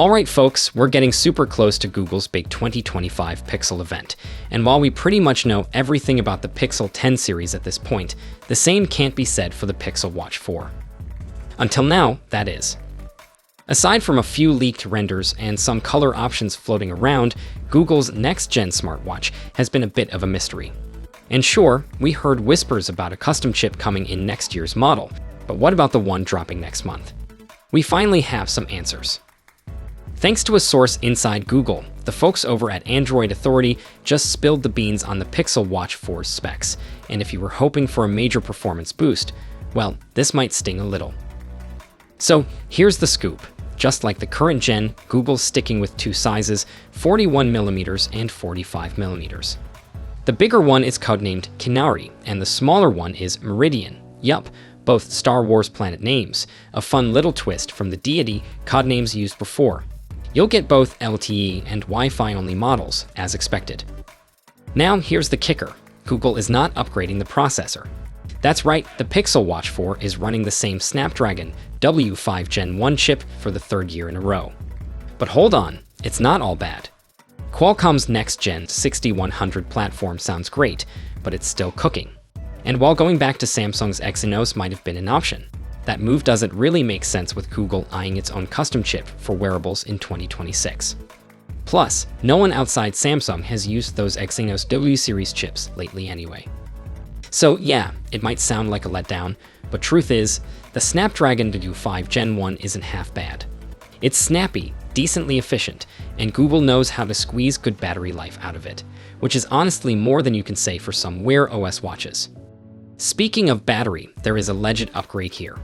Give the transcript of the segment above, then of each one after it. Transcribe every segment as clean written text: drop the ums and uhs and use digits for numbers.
Alright folks, we're getting super close to Google's big 2025 Pixel event, and while we pretty much know everything about the Pixel 10 series at this point, the same can't be said for the Pixel Watch 4. Until now, that is. Aside from a few leaked renders and some color options floating around, Google's next-gen smartwatch has been a bit of a mystery. And sure, we heard whispers about a custom chip coming in next year's model, but what about the one dropping next month? We finally have some answers. Thanks to a source inside Google, the folks over at Android Authority just spilled the beans on the Pixel Watch 4's specs, and if you were hoping for a major performance boost, well, this might sting a little. So here's the scoop. Just like the current gen, Google's sticking with two sizes, 41mm and 45mm. The bigger one is codenamed Kinari, and the smaller one is Meridian. Yup, both Star Wars planet names, a fun little twist from the deity codenames used before. You'll get both LTE and Wi-Fi only models, as expected. Now here's the kicker. Google is not upgrading the processor. That's right, the Pixel Watch 4 is running the same Snapdragon W5 Gen 1 chip for the third year in a row. But hold on, it's not all bad. Qualcomm's next-gen 6100 platform sounds great, but it's still cooking. And while going back to Samsung's Exynos might have been an option, that move doesn't really make sense with Google eyeing its own custom chip for wearables in 2026. Plus, no one outside Samsung has used those Exynos W series chips lately anyway. So yeah, it might sound like a letdown, but truth is, the Snapdragon W5 Gen 1 isn't half bad. It's snappy, decently efficient, and Google knows how to squeeze good battery life out of it, which is honestly more than you can say for some Wear OS watches. Speaking of battery, there is a legit upgrade here.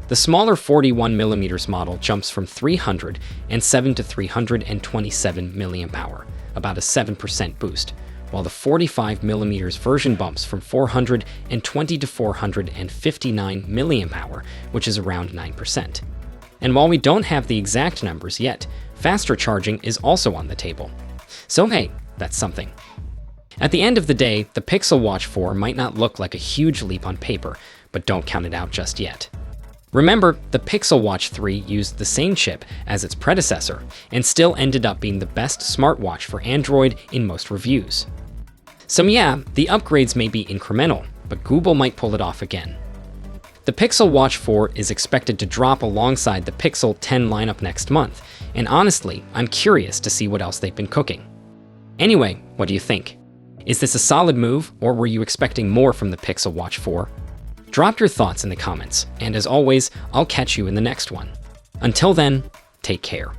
The smaller 41mm model jumps from 307 to 327 mAh, about a 7% boost, while the 45mm version bumps from 420 to 459 mAh, which is around 9%. And while we don't have the exact numbers yet, faster charging is also on the table. So hey, that's something. At the end of the day, the Pixel Watch 4 might not look like a huge leap on paper, but don't count it out just yet. Remember, the Pixel Watch 3 used the same chip as its predecessor, and still ended up being the best smartwatch for Android in most reviews. So yeah, the upgrades may be incremental, but Google might pull it off again. The Pixel Watch 4 is expected to drop alongside the Pixel 10 lineup next month, and honestly, I'm curious to see what else they've been cooking. Anyway, what do you think? Is this a solid move, or were you expecting more from the Pixel Watch 4? Drop your thoughts in the comments, and as always, I'll catch you in the next one. Until then, take care.